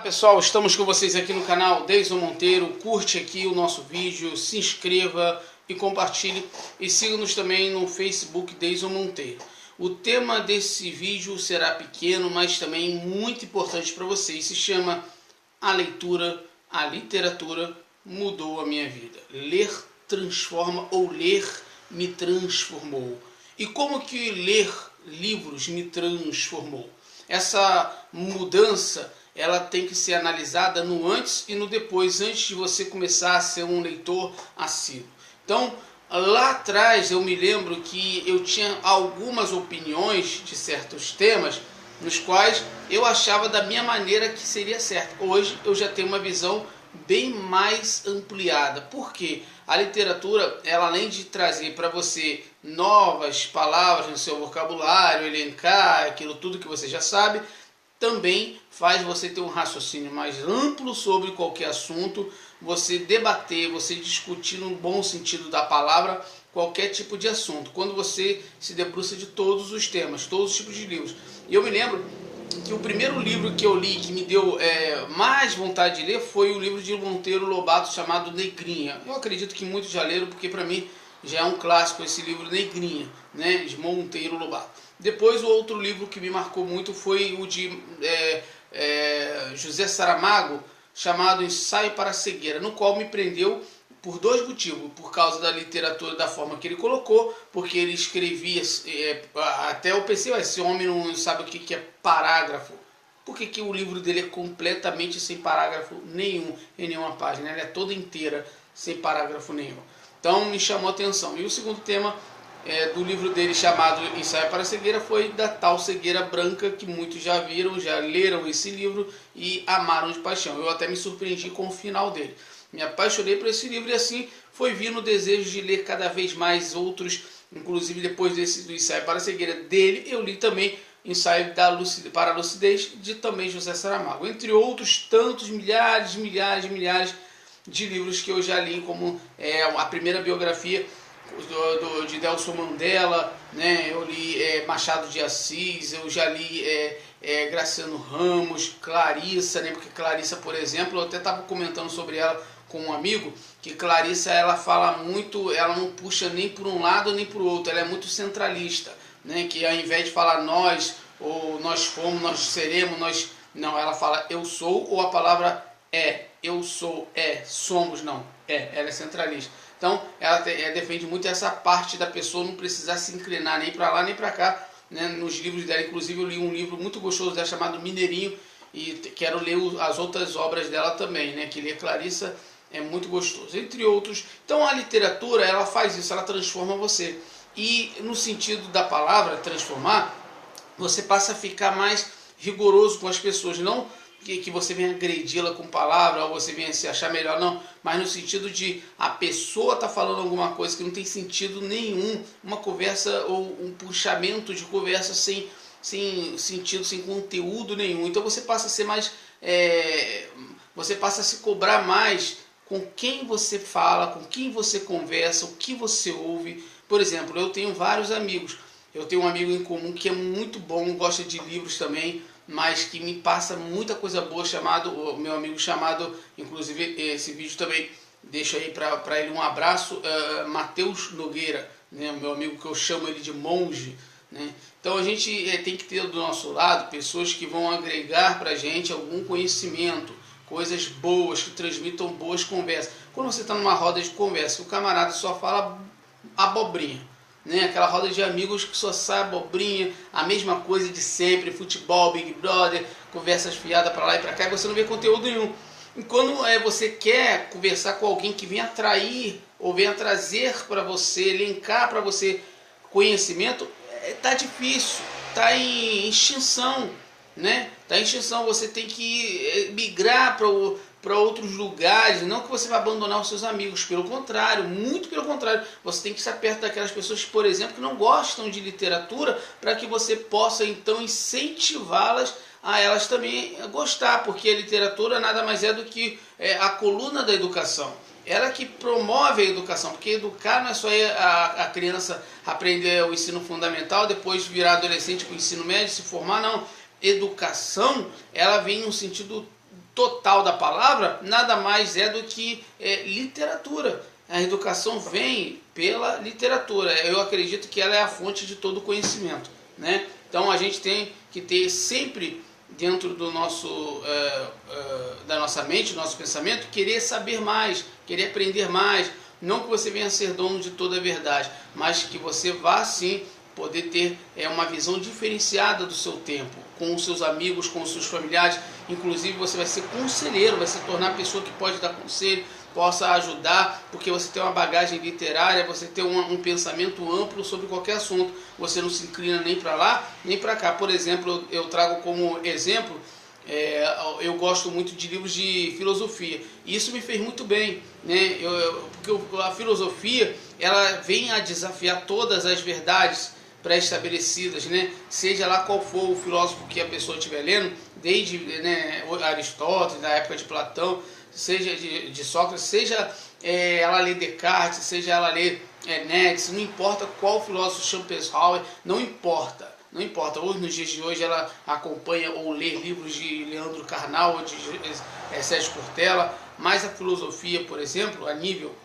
Pessoal, estamos com vocês aqui no canal Deison Monteiro. Curte aqui o nosso vídeo, se inscreva e compartilhe, e siga-nos também no Facebook Deison Monteiro. O tema desse vídeo será pequeno, mas também muito importante para vocês. Se chama A Leitura, a Literatura Mudou a Minha Vida. Ler transforma, ou ler me transformou. E como que ler livros me transformou? Essa mudança, ela tem que ser analisada no antes e no depois, antes de você começar a ser um leitor assíduo. Então, lá atrás eu me lembro que eu tinha algumas opiniões de certos temas, nos quais eu achava da minha maneira que seria certo. Hoje eu já tenho uma visão bem mais ampliada. Por quê? A literatura, ela além de trazer para você novas palavras no seu vocabulário, elencar aquilo tudo que você já sabe, também faz você ter um raciocínio mais amplo sobre qualquer assunto, você debater, você discutir no bom sentido da palavra qualquer tipo de assunto, quando você se debruça de todos os temas, todos os tipos de livros. E eu me lembro que o primeiro livro que eu li, que me deu mais vontade de ler, foi o livro de Monteiro Lobato, chamado Negrinha. Eu acredito que muitos já leram, porque para mim já é um clássico esse livro Negrinha, né, de Monteiro Lobato. Depois o outro livro que me marcou muito foi o de José Saramago, chamado Ensaio para a Cegueira, no qual me prendeu por dois motivos: por causa da literatura, da forma que ele colocou, porque ele escrevia, até eu pensei, esse homem não sabe o que é parágrafo. Por que o livro dele é completamente sem parágrafo nenhum, em nenhuma página? Ela é toda inteira, sem parágrafo nenhum. Então me chamou a atenção. E o segundo tema do livro dele, chamado Ensaio para a Cegueira, foi da tal cegueira branca, que muitos já viram, já leram esse livro e amaram de paixão. Eu até me surpreendi com o final dele. Me apaixonei por esse livro e assim foi vindo o desejo de ler cada vez mais outros. Inclusive, depois do Ensaio para a Cegueira dele, eu li também Ensaio para a Lucidez, de também José Saramago, entre outros tantos, milhares de livros que eu já li, como a primeira biografia de Nelson Mandela, né? Eu li Machado de Assis, eu já li Graciliano Ramos, Clarissa, né? Porque Clarissa, por exemplo, eu até estava comentando sobre ela com um amigo, que Clarissa, ela fala muito, ela não puxa nem por um lado nem por outro, ela é muito centralista, né? Que ao invés de falar nós, ou nós fomos, nós seremos, nós... Não, ela fala eu sou, ou a palavra eu sou, somos, não, ela é centralista. Então, ela defende muito essa parte da pessoa não precisar se inclinar nem para lá nem para cá, né? Nos livros dela, inclusive, eu li um livro muito gostoso dela chamado Mineirinho, e quero ler as outras obras dela também, né? Que ler Clarissa é muito gostoso, entre outros. Então, a literatura, ela faz isso, ela transforma você. E no sentido da palavra transformar, você passa a ficar mais rigoroso com as pessoas, não que você venha agredi-la com palavra, ou você venha se achar melhor, não, mas no sentido de a pessoa tá falando alguma coisa que não tem sentido nenhum, uma conversa ou um puxamento de conversa sem sentido, sem conteúdo nenhum. Então você passa a ser mais, você passa a se cobrar mais com quem você fala, com quem você conversa, o que você ouve. Por exemplo, eu tenho vários amigos. Eu tenho um amigo em comum que é muito bom, gosta de livros também, mas que me passa muita coisa boa, o meu amigo chamado, inclusive esse vídeo também deixo aí para ele um abraço, Matheus Nogueira, né, meu amigo, que eu chamo ele de monge, né? Então a gente tem que ter do nosso lado pessoas que vão agregar para a gente algum conhecimento, coisas boas, que transmitam boas conversas. Quando você está numa roda de conversa, o camarada só fala abobrinha, né? Aquela roda de amigos que só sai abobrinha, a mesma coisa de sempre, futebol, Big Brother, conversas fiadas para lá e para cá, e você não vê conteúdo nenhum. E quando você quer conversar com alguém que venha atrair ou venha trazer para você, elencar para você conhecimento, tá difícil, tá em extinção, né? Tá em extinção, você tem que migrar para outros lugares. Não que você vai abandonar os seus amigos, pelo contrário, muito pelo contrário, você tem que estar perto daquelas pessoas, por exemplo, que não gostam de literatura, para que você possa então incentivá-las a elas também gostar, porque a literatura nada mais é do que a coluna da educação. Ela que promove a educação, porque educar não é só a criança aprender o ensino fundamental, depois virar adolescente com o ensino médio, se formar, não. Educação, ela vem no sentido total da palavra, nada mais é do que literatura. A educação vem pela literatura. Eu acredito que ela é a fonte de todo conhecimento, né? Então a gente tem que ter sempre dentro do nosso, da nossa mente, do nosso pensamento, querer saber mais, querer aprender mais. Não que você venha a ser dono de toda a verdade, mas que você vá sim poder ter uma visão diferenciada do seu tempo, com os seus amigos, com os seus familiares. Inclusive você vai ser conselheiro, vai se tornar a pessoa que pode dar conselho, possa ajudar, porque você tem uma bagagem literária, você tem um pensamento amplo sobre qualquer assunto. Você não se inclina nem para lá, nem para cá. Por exemplo, eu trago como exemplo, eu gosto muito de livros de filosofia. E isso me fez muito bem, né? Porque a filosofia, ela vem a desafiar todas as verdades pré-estabelecidas, né? Seja lá qual for o filósofo que a pessoa estiver lendo, desde, né, Aristóteles, da época de Platão, seja de Sócrates, seja ela ler Descartes, seja ela ler Nietzsche, não importa qual filósofo, Schopenhauer, não importa. Não importa, hoje, nos dias de hoje, ela acompanha ou lê livros de Leandro Carnal ou de Sérgio Cortella, mas a filosofia, por exemplo, a nível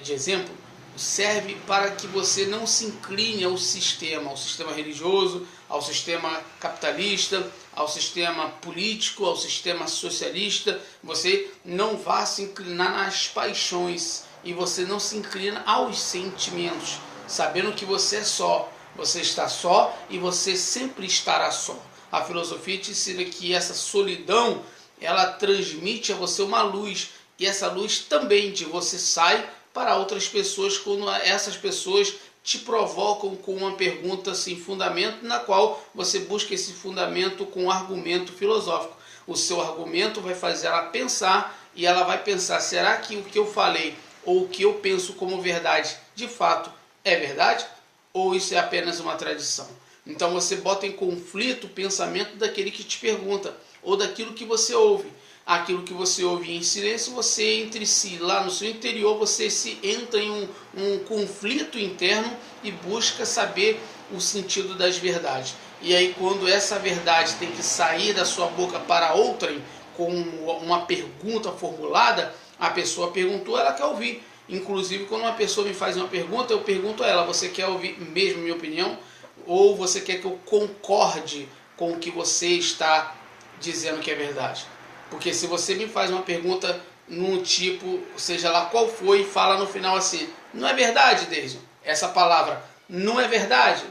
de exemplo, serve para que você não se incline ao sistema religioso, ao sistema capitalista, ao sistema político, ao sistema socialista. Você não vá se inclinar nas paixões e você não se inclina aos sentimentos, sabendo que você é só. Você está só e você sempre estará só. A filosofia te ensina que essa solidão, ela transmite a você uma luz. E essa luz também de você sai para outras pessoas quando essas pessoas te provocam com uma pergunta sem fundamento, na qual você busca esse fundamento com um argumento filosófico. O seu argumento vai fazer ela pensar e ela vai pensar, será que o que eu falei ou o que eu penso como verdade, de fato, é verdade? Ou isso é apenas uma tradição? Então você bota em conflito o pensamento daquele que te pergunta, ou daquilo que você ouve. Aquilo que você ouve em silêncio, você entre si, lá no seu interior, você se entra em um conflito interno e busca saber o sentido das verdades. E aí quando essa verdade tem que sair da sua boca para outrem, com uma pergunta formulada, a pessoa perguntou, ela quer ouvir. Inclusive, quando uma pessoa me faz uma pergunta, eu pergunto a ela, você quer ouvir mesmo minha opinião? Ou você quer que eu concorde com o que você está dizendo que é verdade? Porque se você me faz uma pergunta num tipo, seja lá qual for, e fala no final assim, não é verdade, Deison? Essa palavra, não é verdade?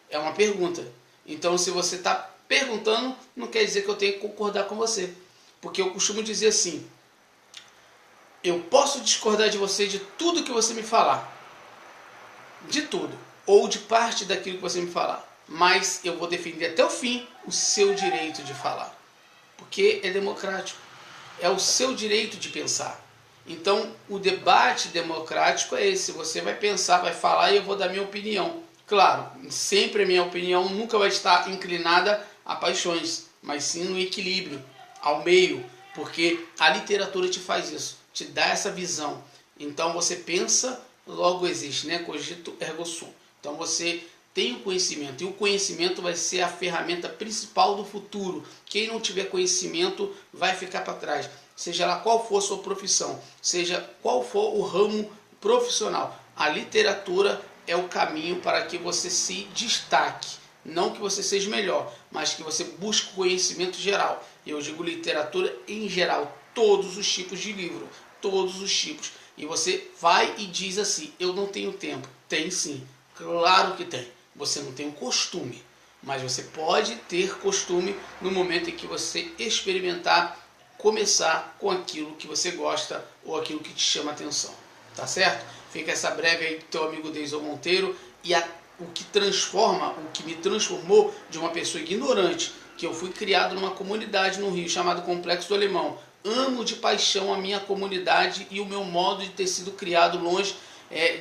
É uma pergunta. Então, se você está perguntando, não quer dizer que eu tenho que concordar com você. Porque eu costumo dizer assim, eu posso discordar de você de tudo que você me falar, de tudo, ou de parte daquilo que você me falar, mas eu vou defender até o fim o seu direito de falar, porque é democrático, é o seu direito de pensar. Então o debate democrático é esse, você vai pensar, vai falar e eu vou dar minha opinião. Claro, sempre a minha opinião nunca vai estar inclinada a paixões, mas sim no equilíbrio, ao meio, porque a literatura te faz isso, te dá essa visão. Então você pensa, logo existe, né? Cogito ergo sum. Então você tem o conhecimento, e o conhecimento vai ser a ferramenta principal do futuro. Quem não tiver conhecimento vai ficar para trás, seja lá qual for a sua profissão, seja qual for o ramo profissional. A literatura é o caminho para que você se destaque, não que você seja melhor, mas que você busque conhecimento geral. Eu digo literatura em geral, todos os tipos de livro, todos os tipos. E você vai e diz assim, eu não tenho tempo. Tem sim, claro que tem. Você não tem um costume, mas você pode ter costume no momento em que você experimentar, começar com aquilo que você gosta ou aquilo que te chama atenção. Tá certo? Fica essa breve aí do teu amigo Deison Monteiro. E o que transforma, o que me transformou de uma pessoa ignorante, que eu fui criado numa comunidade no Rio chamado Complexo do Alemão. Amo de paixão a minha comunidade e o meu modo de ter sido criado longe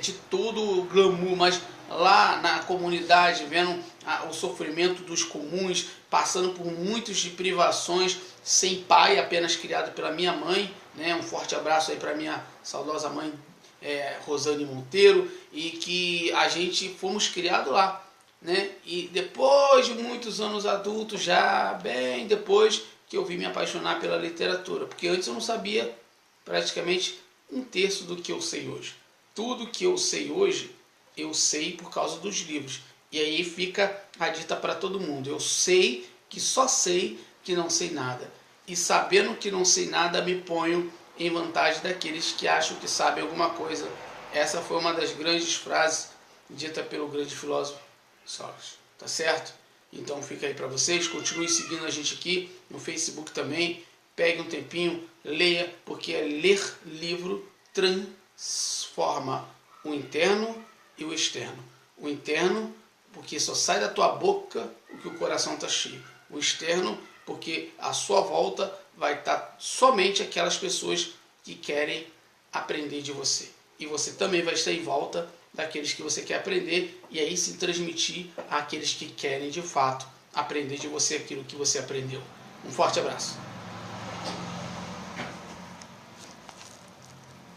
de todo o glamour, mas lá na comunidade, vendo o sofrimento dos comuns, passando por muitas de privações, sem pai, apenas criado pela minha mãe, né? Um forte abraço aí para minha saudosa mãe, Rosane Monteiro, e que a gente fomos criados lá, né? E depois de muitos anos adultos, já bem depois que eu vim me apaixonar pela literatura, porque antes eu não sabia praticamente um terço do que eu sei hoje. Tudo que eu sei hoje, eu sei por causa dos livros. E aí fica a dita para todo mundo. Eu sei que só sei que não sei nada. E sabendo que não sei nada, me ponho em vantagem daqueles que acham que sabem alguma coisa. Essa foi uma das grandes frases dita pelo grande filósofo Sócrates. Tá certo? Então fica aí para vocês. Continue seguindo a gente aqui no Facebook também. Pegue um tempinho, leia, porque ler livro transforma o interno e o externo. O interno, porque só sai da tua boca o que o coração está cheio. O externo, porque à sua volta vai estar somente aquelas pessoas que querem aprender de você. E você também vai estar em volta daqueles que você quer aprender, e aí se transmitir àqueles que querem de fato aprender de você aquilo que você aprendeu. Um forte abraço.